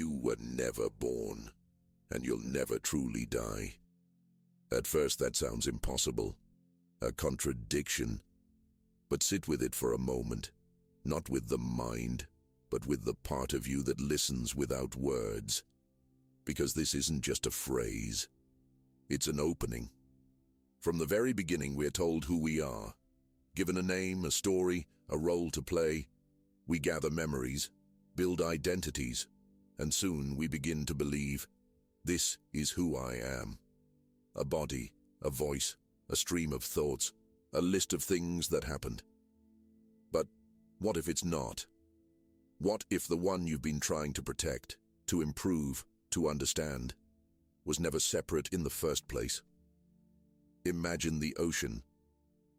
You were never born, and you'll never truly die. At first that sounds impossible, a contradiction. But sit with it for a moment, not with the mind, but with the part of you that listens without words. Because this isn't just a phrase, it's an opening. From the very beginning we are told who we are. Given a name, a story, a role to play, we gather memories, build identities, and soon we begin to believe, this is who I am. A body, a voice, a stream of thoughts, a list of things that happened. But what if it's not? What if the one you've been trying to protect, to improve, to understand, was never separate in the first place? Imagine the ocean.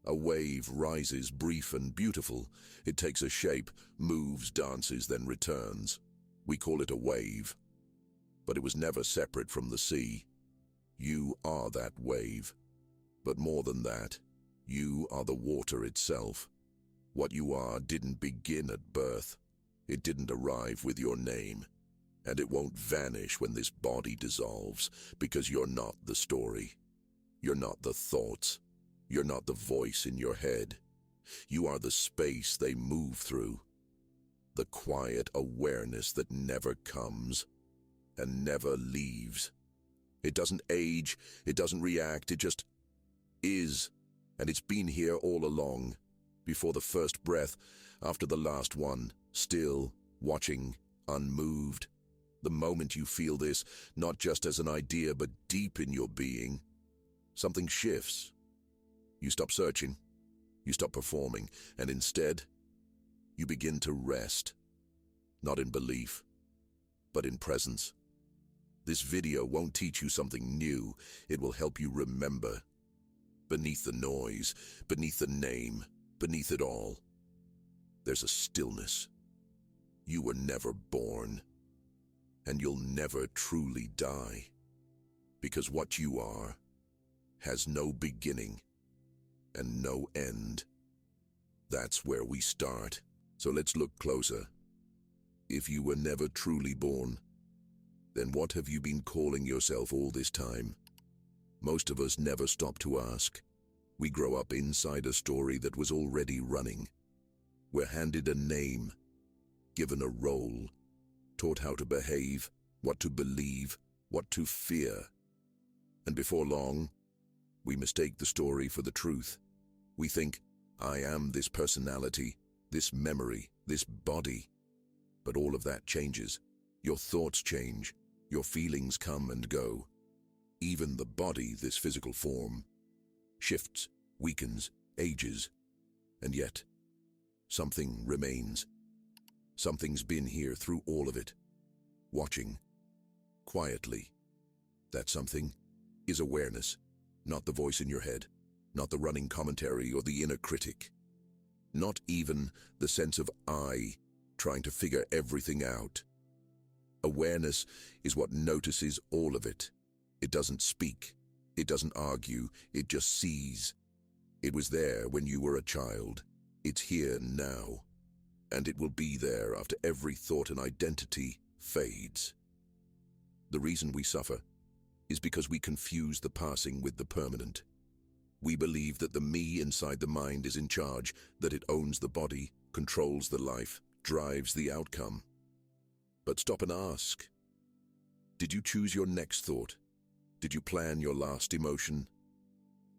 A wave rises, brief and beautiful. It takes a shape, moves, dances, then returns. We call it a wave. But it was never separate from the sea. You are that wave. But more than that, you are the water itself. What you are didn't begin at birth. It didn't arrive with your name. And it won't vanish when this body dissolves, because you're not the story. You're not the thoughts. You're not the voice in your head. You are the space they move through. The quiet awareness that never comes and never leaves. It doesn't age, it doesn't react, it just is. And it's been here all along, before the first breath, after the last one, still, watching, unmoved. The moment you feel this, not just as an idea, but deep in your being, something shifts. You stop searching, you stop performing, and instead, you begin to rest. Not in belief, but in presence. This video won't teach you something new, it will help you remember. Beneath the noise, beneath the name, beneath it all, there's a stillness. You were never born, and you'll never truly die, because what you are has no beginning and no end. That's where we start. So let's look closer. If you were never truly born, then what have you been calling yourself all this time? Most of us never stop to ask. We grow up inside a story that was already running. We're handed a name, given a role, taught how to behave, what to believe, what to fear. And before long, we mistake the story for the truth. We think, I am this personality, this memory, this body. But all of that changes. Your thoughts change. Your feelings come and go. Even the body, this physical form, shifts, weakens, ages. And yet, something remains. Something's been here through all of it, watching, quietly. That something is awareness, not the voice in your head, not the running commentary or the inner critic, not even the sense of I trying to figure everything out. Awareness is what notices all of it. It doesn't speak, it doesn't argue, it just sees. It was there when you were a child. It's here now. And it will be there after every thought and identity fades. The reason we suffer is because we confuse the passing with the permanent. We believe that the me inside the mind is in charge, that it owns the body, controls the life, drives the outcome. But stop and ask. Did you choose your next thought? Did you plan your last emotion?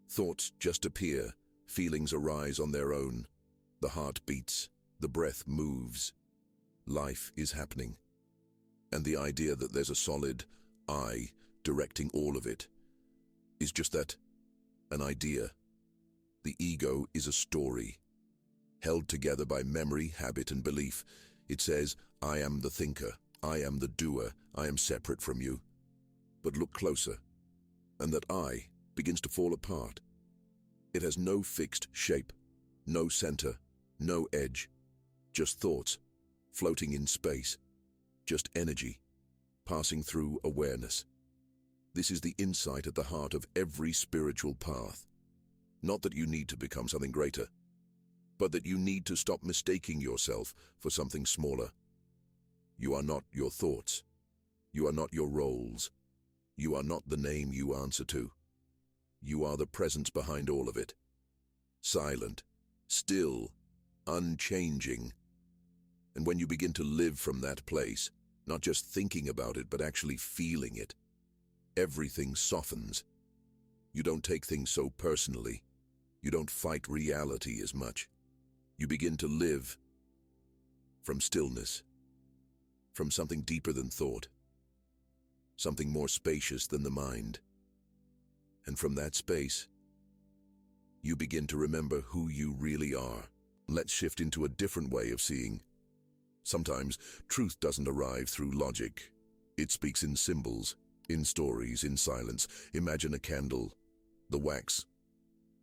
Thoughts just appear, feelings arise on their own. The heart beats, the breath moves. Life is happening. And the idea that there's a solid I directing all of it is just that, an idea. The ego is a story, held together by memory, habit, and belief. It says, I am the thinker, I am the doer, I am separate from you. But look closer, and that I begins to fall apart. It has no fixed shape, no center, no edge, just thoughts, floating in space, just energy, passing through awareness. This is the insight at the heart of every spiritual path. Not that you need to become something greater, but that you need to stop mistaking yourself for something smaller. You are not your thoughts. You are not your roles. You are not the name you answer to. You are the presence behind all of it. Silent, still, unchanging. And when you begin to live from that place, not just thinking about it, but actually feeling it, everything softens. You don't take things so personally. You don't fight reality as much. You begin to live from stillness, from something deeper than thought, something more spacious than the mind. And from that space, you begin to remember who you really are. Let's shift into a different way of seeing. Sometimes truth doesn't arrive through logic. It speaks in symbols, in stories, in silence. Imagine a candle. The wax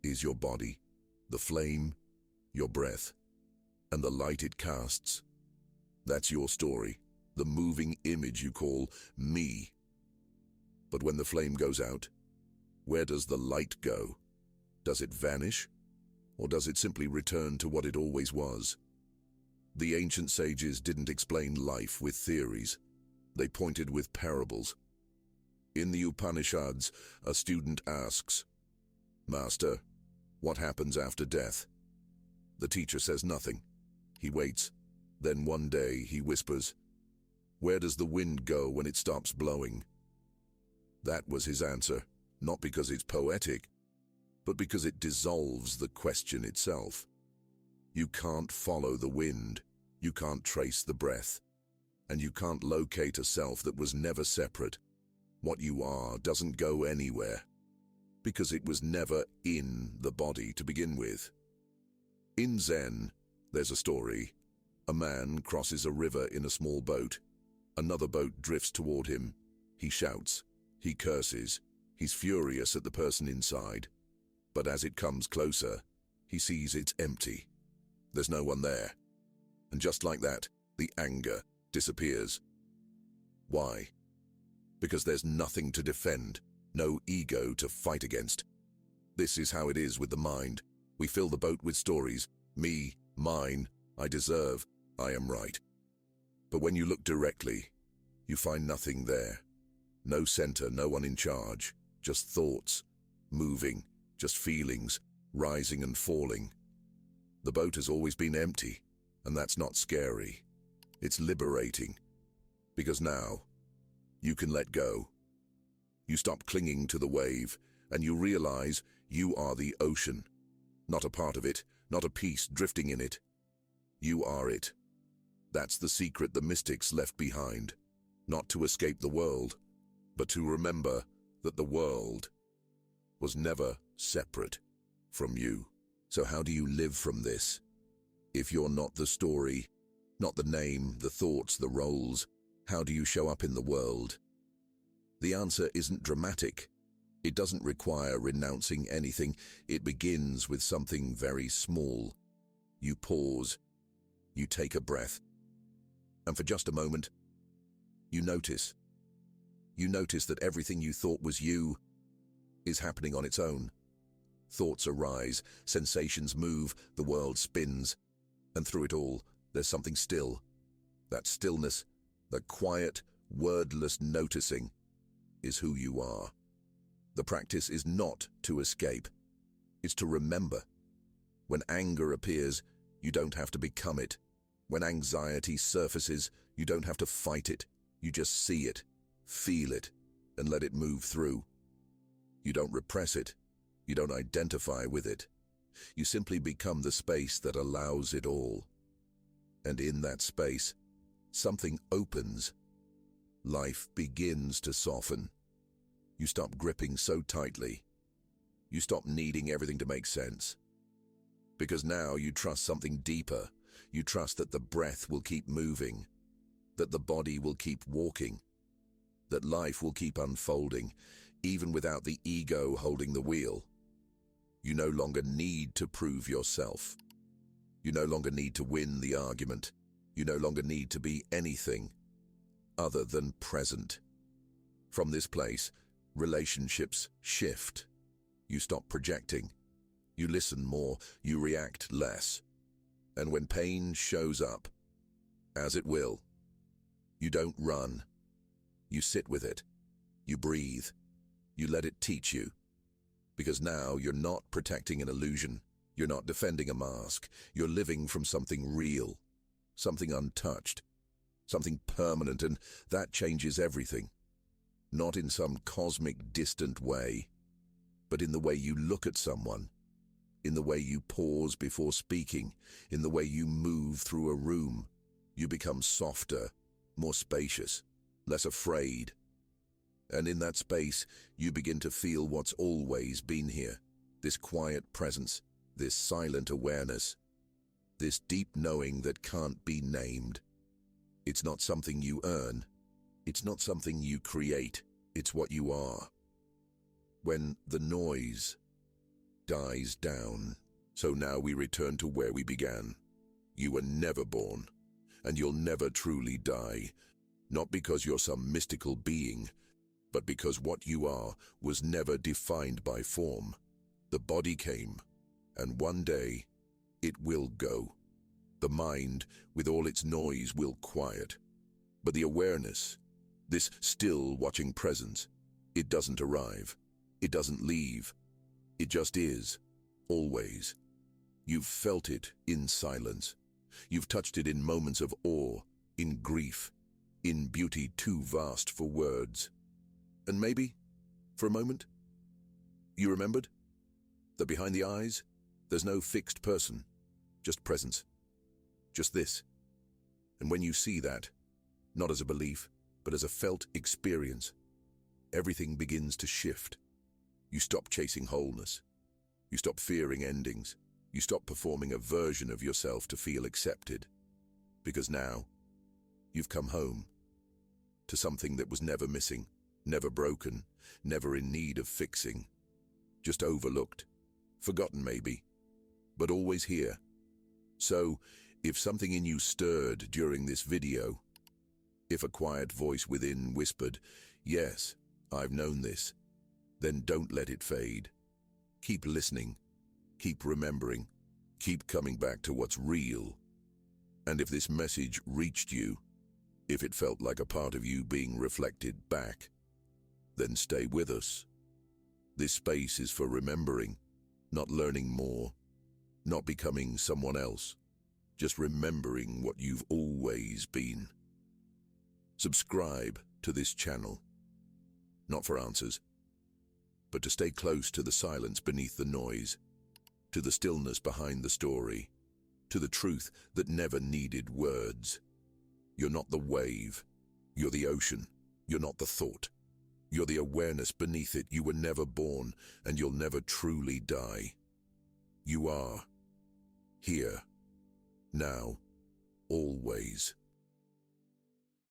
is your body, the flame, your breath, and the light it casts. That's your story, the moving image you call me. But when the flame goes out, where does the light go? Does it vanish? Or does it simply return to what it always was? The ancient sages didn't explain life with theories. They pointed with parables. In the Upanishads, a student asks, "Master, what happens after death?" The teacher says nothing. He waits. Then one day he whispers, "Where does the wind go when it stops blowing?" That was his answer, not because it's poetic, but because it dissolves the question itself. You can't follow the wind, you can't trace the breath, and you can't locate a self that was never separate. What you are doesn't go anywhere, because it was never in the body to begin with. In Zen, there's a story. A man crosses a river in a small boat. Another boat drifts toward him. He shouts. He curses. He's furious at the person inside. But as it comes closer, he sees it's empty. There's no one there. And just like that, the anger disappears. Why? Because there's nothing to defend, no ego to fight against. This is how it is with the mind. We fill the boat with stories. Me, mine, I deserve, I am right. But when you look directly, you find nothing there. No center, no one in charge. Just thoughts, moving, just feelings, rising and falling. The boat has always been empty, and that's not scary. It's liberating. Because now, you can let go. You stop clinging to the wave, and you realize you are the ocean. Not a part of it, not a piece drifting in it. You are it. That's the secret the mystics left behind. Not to escape the world, but to remember that the world was never separate from you. So how do you live from this? If you're not the story, not the name, the thoughts, the roles, how do you show up in the world? The answer isn't dramatic. It doesn't require renouncing anything. It begins with something very small. You pause. You take a breath. And for just a moment, you notice. You notice that everything you thought was you is happening on its own. Thoughts arise, sensations move, the world spins. And through it all, there's something still. That stillness, that quiet, wordless noticing, is who you are. The practice is not to escape. It's to remember. When anger appears, you don't have to become it. When anxiety surfaces, you don't have to fight it. You just see it, feel it, and let it move through. You don't repress it. You don't identify with it. You simply become the space that allows it all. And in that space, something opens. Life begins to soften. You stop gripping so tightly. You stop needing everything to make sense. Because now you trust something deeper. You trust that the breath will keep moving, that the body will keep walking, that life will keep unfolding, even without the ego holding the wheel. You no longer need to prove yourself. You no longer need to win the argument. You no longer need to be anything other than present. From this place, relationships shift. You stop projecting. You listen more. You react less. And when pain shows up, as it will, you don't run. You sit with it. You breathe. You let it teach you. Because now you're not protecting an illusion. You're not defending a mask. You're living from something real, something untouched, something permanent, and that changes everything. Not in some cosmic, distant way, but in the way you look at someone, in the way you pause before speaking, in the way you move through a room. You become softer, more spacious, less afraid. And in that space, you begin to feel what's always been here, this quiet presence, this silent awareness, this deep knowing that can't be named. It's not something you earn. It's not something you create. It's what you are. When the noise dies down. So now we return to where we began. You were never born, and you'll never truly die. Not because you're some mystical being, but because what you are was never defined by form. The body came, and one day it will go. The mind, with all its noise, will quiet. But the awareness, this still watching presence, it doesn't arrive. It doesn't leave. It just is, always. You've felt it in silence. You've touched it in moments of awe, in grief, in beauty too vast for words. And maybe, for a moment, you remembered that behind the eyes, there's no fixed person, just presence, just this. And when you see that, not as a belief, but as a felt experience, everything begins to shift. You stop chasing wholeness. You stop fearing endings. You stop performing a version of yourself to feel accepted. Because now, you've come home to something that was never missing, never broken, never in need of fixing. Just overlooked, forgotten maybe, but always here. So, if something in you stirred during this video, if a quiet voice within whispered, "Yes, I've known this," then don't let it fade. Keep listening, keep remembering, keep coming back to what's real. And if this message reached you, if it felt like a part of you being reflected back, then stay with us. This space is for remembering, not learning more, not becoming someone else, just remembering what you've always been. Subscribe to this channel, not for answers, but to stay close to the silence beneath the noise, to the stillness behind the story, to the truth that never needed words. You're not the wave, you're the ocean, you're not the thought. You're the awareness beneath it. You were never born, and you'll never truly die. You are. Here. Now. Always.